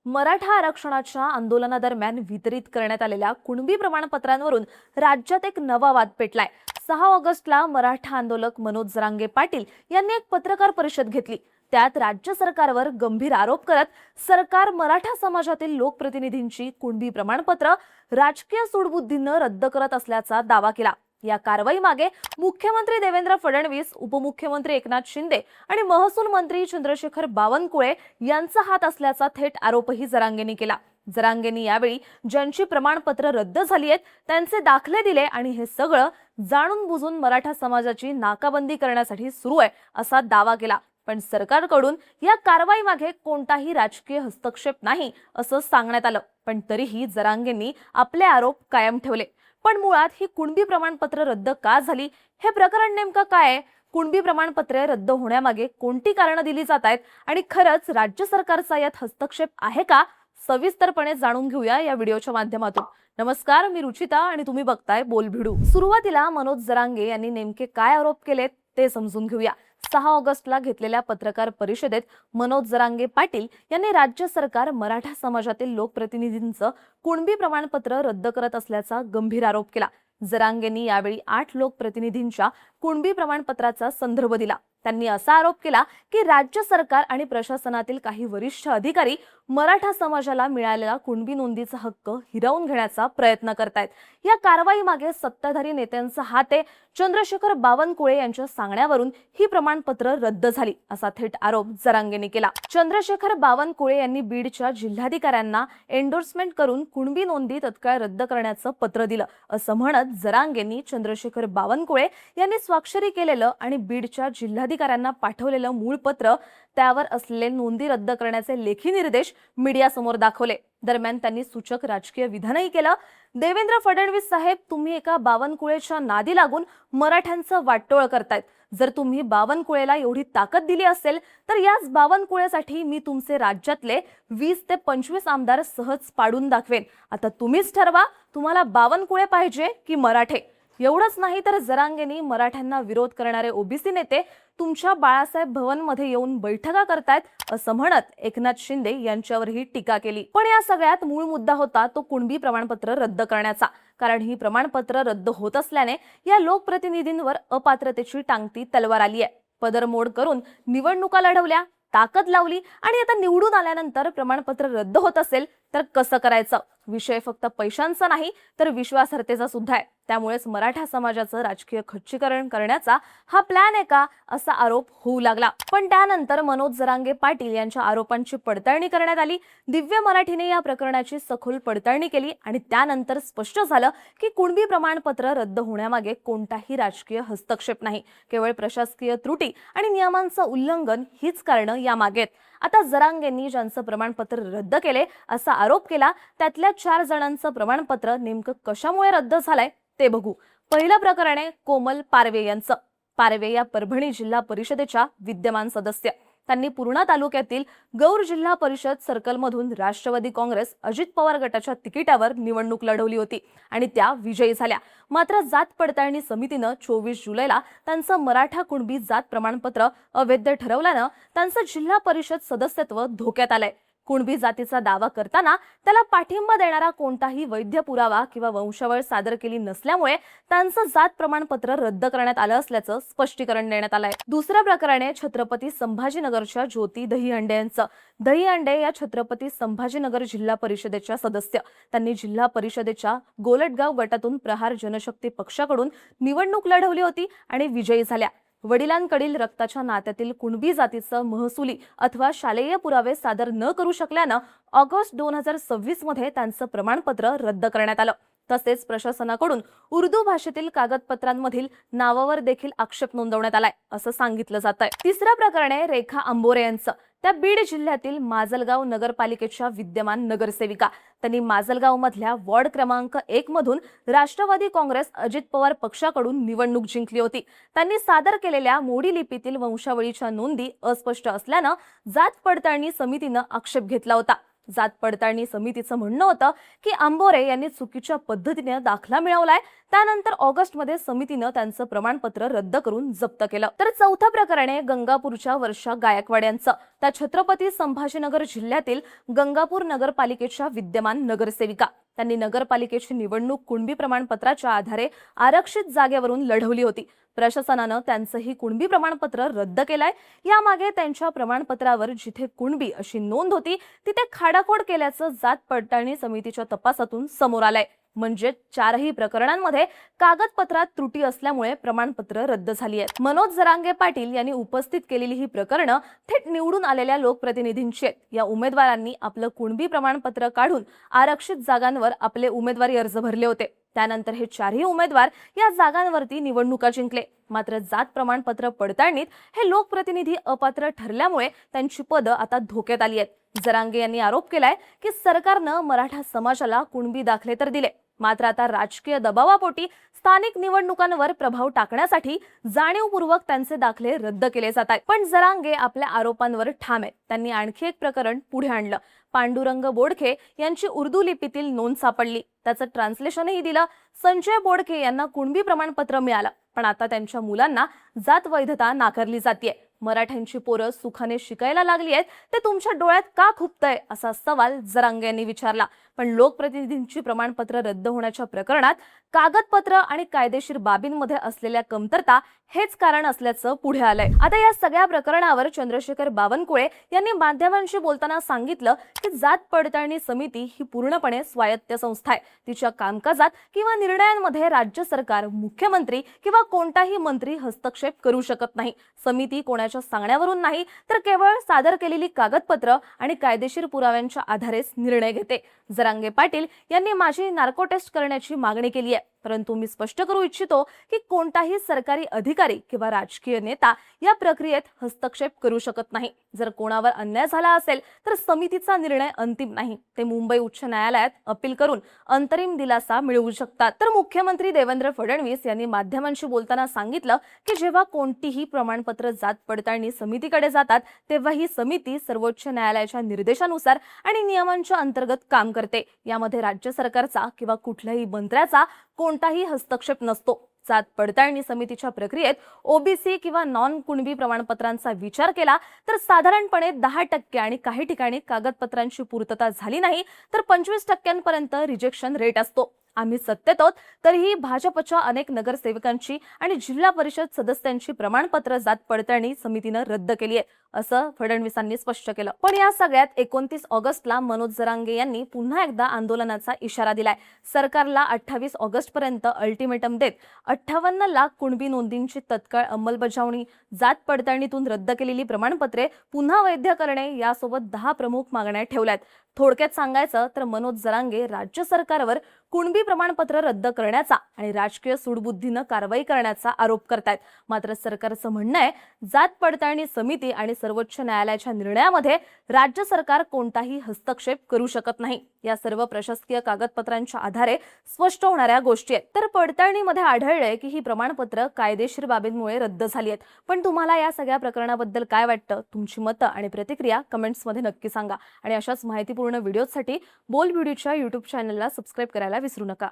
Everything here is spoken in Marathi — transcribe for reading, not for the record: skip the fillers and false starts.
मराठा आरक्षणाच्या आंदोलनादरम्यान वितरित करण्यात आलेल्या कुणबी प्रमाणपत्रांवरून राज्यात एक नवा वाद पेटलाय। 6 ऑगस्टला मराठा आंदोलक मनोज जरांगे पाटील यांनी एक पत्रकार परिषद घेतली। त्यात राज्य सरकारवर गंभीर आरोप करत सरकार मराठा समाजातील लोकप्रतिनिधींची कुणबी प्रमाणपत्र राजकीय सूडबुद्धीने रद्द करत असल्याचा दावा केला। या कारवाईमागे मुख्यमंत्री देवेंद्र फडणवीस, उपमुख्यमंत्री एकनाथ शिंदे आणि महसूल मंत्री चंद्रशेखर बावनकुळे यांचा हात असल्याचा थेट आरोपही जरांगेंनी केला। जरांगेंनी यावेळी ज्यांची प्रमाणपत्र रद्द झाली आहेत त्यांचे दाखले दिले आणि हे सगळं जाणून बुजून मराठा समाजाची नाकाबंदी करण्यासाठी सुरू आहे असा दावा केला। पण सरकारकडून या कारवाईमागे कोणताही राजकीय हस्तक्षेप नाही असं सांगण्यात आलं। पण तरीही जरांगेंनी आपले आरोप कायम ठेवले। पण मुळात ही कुणबी प्रमाणपत्र रद्द का झाली, हे प्रकरण नेमकं काय आहे, कुणबी प्रमाणपत्रे रद्द होण्यामागे कोणती कारणं दिली जात आहेत आणि खरंच राज्य सरकारचा यात हस्तक्षेप आहे का, सविस्तरपणे जाणून घेऊया या व्हिडिओच्या माध्यमातून। नमस्कार, मी रुचिता आणि तुम्ही बघताय बोलभिडू। सुरुवातीला मनोज जरांगे यांनी नेमके काय आरोप केलेत ते समजून घेऊया। 6 ऑगस्टला घेतलेल्या पत्रकार परिषदेत मनोज जरांगे पाटील यांनी राज्य सरकार मराठा समाजातील लोकप्रतिनिधींचं कुणबी प्रमाणपत्र रद्द करत असल्याचा गंभीर आरोप केला। जरांगेंनी यावेळी 8 लोकप्रतिनिधींच्या कुणबी प्रमाणपत्राचा संदर्भ दिला। त्यांनी असा आरोप केला की राज्य सरकार आणि प्रशासनातील काही वरिष्ठ अधिकारी मराठा समाजाला मिळालेला कुणबी नोंदीचा हक्क हिरावून घेण्याचा प्रयत्न करतायत। या कारवाईमागे सत्ताधारी नेत्यांचा हात आहे। चंद्रशेखर बावनकुळे यांच्या सांगण्यावरून ही प्रमाणपत्र रद्द झाली असा थेट आरोप जरांगेंनी केला। चंद्रशेखर बावनकुळे यांनी बीडच्या जिल्हाधिकाऱ्यांना एंडोर्समेंट करून कुणबी नोंदी तत्काळ रद्द करण्याचं पत्र दिलं असं म्हणत जरांगेंनी चंद्रशेखर बावनकुळे यांनी स्वाक्षरी केलेलं आणि बीडच्या जिल्हाधिकाऱ्यांना पाठवलेलं मूळ पत्र, त्यावर असलेले नोंदी रद्द करण्याचे लेखी निर्देश मीडियासमोर दाखवले। दरम्यान त्यांनी सूचक राजकीय विधानही केलं। देवेंद्र फडणवीस साहेब, तुम्ही एका बावनकुळेच्या नादी लागून मराठ्यांचं वाटोळ करतायत। जर तुम्ही बावनकुळेला एवढी ताकद दिली असेल तर याच बावनकुळेसाठी मी तुमचे राज्यातले 20 ते 25 आमदार सहज पाडून दाखवेन। आता तुम्हीच ठरवा, तुम्हाला बावनकुळे पाहिजे की मराठे। एवढंच नाही तर जरांगेंनी मराठ्यांना विरोध करणारे ओबीसी नेते तुमच्या बाळासाहेब भवनमध्ये येऊन बैठका करतायत असं म्हणत एकनाथ शिंदे यांच्यावरही टीका केली। पण या सगळ्यात मूळ मुद्दा होता तो कुणबी प्रमाणपत्र रद्द करण्याचा। कारण ही प्रमाणपत्र रद्द होत असल्याने या लोकप्रतिनिधींवर अपात्रतेची टांगती तलवार आली आहे। पदरमोड करून निवडणुका लढवल्या, ताकद लावली आणि आता निवडून आल्यानंतर प्रमाणपत्र रद्द होत असेल तर कसं करायचं? विषय फक्त पैशांचा नाही तर विश्वासार्हतेचा सुद्धा आहे। त्यामुळेच मराठा समाजाचं राजकीय खच्चीकरण करण्याचा हा प्लॅन आहे का, असा आरोप होऊ लागला। पण त्यानंतर मनोज जरांगे पाटील यांच्या आरोपांची पडताळणी करण्यात आली। दिव्य मराठीने या प्रकरणाची सखोल पडताळणी केली आणि त्यानंतर स्पष्ट झालं की कुणबी प्रमाणपत्र रद्द होण्यामागे कोणताही राजकीय हस्तक्षेप नाही, केवळ प्रशासकीय त्रुटी आणि नियमांचं उल्लंघन हीच कारणं यामागे आहेत। आता जरांगेंनी ज्यांचं प्रमाणपत्र रद्द केले असा आरोप केला त्यातल्या 4 जणांचं प्रमाणपत्र नेमकं कशामुळे रद्द झालंय ते बघू। पहिलं प्रकरण आहे कोमल पारवे यांचं। पारवे या परभणी जिल्हा परिषदेच्या विद्यमान सदस्य। त्यांनी पूर्णा तालुक्यातील गौर जिल्हा परिषद सर्कलमधून राष्ट्रवादी काँग्रेस अजित पवार गटाच्या तिकिटावर निवडणूक लढवली होती आणि त्या विजयी झाल्या। मात्र जात पडताळणी समितीनं 24 जुलैला त्यांचं मराठा कुणबी जात प्रमाणपत्र अवैध ठरवल्यानं त्यांचं जिल्हा परिषद सदस्यत्व धोक्यात आलंय। कुणबी जातीचा दावा करताना त्याला पाठिंबा देणारा कोणताही वैध पुरावा किंवा वंशावळ सादर केली नसल्यामुळे त्यांचं जात प्रमाणपत्र रद्द करण्यात आलं असल्याचं स्पष्टीकरण देण्यात आलंय। दुसरं प्रकरण आहे छत्रपती संभाजीनगरच्या ज्योती दहीहंडे यांचं। दहीहंडे या छत्रपती संभाजीनगर जिल्हा परिषदेच्या सदस्य। त्यांनी जिल्हा परिषदेच्या गोलटगाव गटातून प्रहार जनशक्ती पक्षाकडून निवडणूक लढवली होती आणि विजयी झाल्या। वडिलांकडील रक्ताच्या नात्यातील कुणबी जातीचं महसुली अथवा शालेय पुरावे सादर न करू शकल्यानं ऑगस्ट 2026 मध्ये त्यांचं प्रमाणपत्र रद्द करण्यात आलं। तसेच प्रशासनाकडून उर्दू भाषेतील कागदपत्रांमधील नावावर देखील आक्षेप नोंदवण्यात आलाय असं सांगितलं जात आहे। तिसरं प्रकरण आहे रेखा आंबोरे यांचं। त्या बीड जिल्ह्यातील माजलगाव नगरपालिकेच्या विद्यमान नगरसेविका। त्यांनी माजलगाव मधल्या वॉर्ड क्रमांक 1 मधून राष्ट्रवादी काँग्रेस अजित पवार पक्षाकडून निवडणूक जिंकली होती। त्यांनी सादर केलेल्या मोडी लिपीतील वंशावळीच्या नोंदी अस्पष्ट असल्यानं जात पडताळणी समितीनं आक्षेप घेतला होता। जात पडताळणी समितीचं म्हणणं होतं की आंबोरे यांनी चुकीच्या पद्धतीने दाखला मिळवलाय, त्यानंतर ऑगस्टमध्ये समितीनं त्यांचं प्रमाणपत्र रद्द करून जप्त केलं. तर चौथं प्रकरण आहे गंगापूरच्या वर्षा गायकवाड यांचं. त्या छत्रपती संभाजीनगर जिल्ह्यातील गंगापूर नगरपालिकेच्या विद्यमान नगरसेविका. त्यांनी नगरपालिकेची निवडणूक कुणबी प्रमाणपत्राच्या आधारे आरक्षित जागेवरून लढवली होती. प्रशासनानं त्यांचंही कुणबी प्रमाणपत्र रद्द केलंय. यामागे त्यांच्या प्रमाणपत्रावर जिथे कुणबी अशी नोंद होती तिथे खाडाखोड केल्याचं जात पडताळणी समितीच्या तपासातून समोर आलंय. म्हणजे चारही प्रकरणांमध्ये कागदपत्रात त्रुटी असल्यामुळे प्रमाणपत्र रद्द झाली आहेत. मनोज जरांगे पाटील यांनी उपस्थित केलेली ही प्रकरणं थेट निवडून आलेल्या लोकप्रतिनिधींची आहेत. या उमेदवारांनी आपलं कुणबी प्रमाणपत्र काढून आरक्षित जागांवर आपले उमेदवारी अर्ज भरले होते. त्यानंतर हे चारही उमेदवार या जागांवरती निवडणुका जिंकले. मात्र जात प्रमाणपत्र पडताळणीत हे लोकप्रतिनिधी अपात्र ठरल्यामुळे त्यांची पदं आता धोक्यात आली आहेत. जरांगे यांनी आरोप केलाय की सरकारनं मराठा समाजाला कुणबी दाखले तर दिले, मात्र आता राजकीय दबावापोटी स्थानिक निवडणुकांवर प्रभाव टाकण्यासाठी जाणीवपूर्वक त्यांचे दाखले रद्द केले जात आहेत. पण जरांगे आपल्या आरोपांवर ठाम आहेत. त्यांनी आणखी एक प्रकरण पुढे आणलं. पांडुरंग बोडखे यांची उर्दू लिपीतील नोंद सापडली. त्याचं ट्रान्सलेशनही दिलं. संजय बोडखे यांना कुणबी प्रमाणपत्र मिळालं, पण आता त्यांच्या मुलांना जात वैधता नाकारली जाते. मराठ्यांची पोरं सुखाने शिकायला लागली आहेत, ते तुमच्या डोळ्यात का खुपतंय असा सवाल जरांगे यांनी विचारला. पण लोकप्रतिनिधींची प्रमाणपत्र रद्द होण्याच्या प्रकरणात कागदपत्र आणि कायदेशीर बाबींमध्ये असलेल्या कमतरता हेच कारण असल्याचं पुढे आलंय. आता या सगळ्या प्रकरणावर चंद्रशेखर बावनकुळे यांनी माध्यमांशी बोलताना सांगितलं की जात पडताळणी समिती ही पूर्णपणे स्वायत्त संस्था आहे. तिच्या कामकाजात किंवा निर्णयांमध्ये राज्य सरकार, मुख्यमंत्री किंवा कोणताही मंत्री हस्तक्षेप करू शकत नाही. समिती कोणाच्या सांगण्यावरून नाही तर केवळ सादर केलेली कागदपत्र आणि कायदेशीर पुराव्यांच्या आधारेच निर्णय घेते. जरांगे पाटील यांनी माझी नार्को टेस्ट करण्याची मागणी केली आहे, परंतु मी स्पष्ट करू इच्छितो की कोणताही सरकारी अधिकारी किंवा राजकीय नेता या प्रक्रियेत हस्तक्षेप करू शकत नाही. जर कोणावर अन्याय झाला असेल तर समितीचा निर्णय अंतिम नाही. ते मुंबई उच्च न्यायालयात अपील करून अंतरिम दिलासा मिळवू शकतात. तर मुख्यमंत्री देवेंद्र फडणवीस यांनी माध्यमांशी बोलताना सांगितलं की जेव्हा कोणतीही प्रमाणपत्र जात पडताळणी समितीकडे जातात तेव्हा ही समिती सर्वोच्च न्यायालयाच्या निर्देशानुसार आणि नियमांच्या अंतर्गत काम करते. यामध्ये राज्य सरकारचा किंवा कुठल्याही मंत्र्याचा कोणताही हस्तक्षेप नसतो. जात पडताळणी समितीच्या प्रक्रियेत ओबीसी किंवा नॉन कुणबी प्रमाणपत्रांचा विचार केला तर साधारणपणे 10% आणि काही ठिकाणी कागदपत्रांची पूर्तता झाली नाही तर 25% रिजेक्शन रेट असतो. आम्ही सत्तेत आहोत तरीही भाजपच्या अनेक नगरसेवकांची आणि जिल्हा परिषद सदस्यांची प्रमाणपत्र जात पडताळणी समितीनं रद्द केली आहे, असं फडणवीसांनी स्पष्ट केलं. पण या सगळ्यात 29 ऑगस्टला मनोज जरांगे यांनी पुन्हा एकदा आंदोलनाचा इशारा दिलाय. सरकारला 28 ऑगस्ट पर्यंत अल्टिमेटम देत 58 लाख कुणबी नोंदींची तत्काळ अंमलबजावणी, जात पडताळणीतून रद्द केलेली प्रमाणपत्रे पुन्हा वैध करणे यासोबत 10 प्रमुख मागण्या ठेवल्यात. थोडक्यात सांगायचं तर मनोज जरांगे राज्य सरकारवर कुणबी प्रमाणपत्र रद्द करण्याचा आणि राजकीय सूडबुद्धीनं कारवाई करण्याचा आरोप करतायत. मात्र सरकारचं म्हणणं आहे जात पडताळणी समिती आणि सर्वोच्च न्यायालयाच्या निर्णयामध्ये राज्य सरकार कोणताही हस्तक्षेप करू शकत नाही. या सर्व प्रशासकीय कागदपत्रांच्या आधारे स्पष्ट होणाऱ्या गोष्टी आहेत. तर पडताळणीमध्ये आढळलंय की ही प्रमाणपत्र कायदेशीर बाबींमुळे रद्द झाली आहेत. पण तुम्हाला या सगळ्या प्रकरणाबद्दल काय वाटतं? तुमची मतं आणि प्रतिक्रिया कमेंट्समध्ये नक्की सांगा. आणि अशाच माहितीपूर्ण व्हिडिओसाठी बोल व्हिडिओच्या YouTube चॅनलला सबस्क्राईब करायला विसरू नका.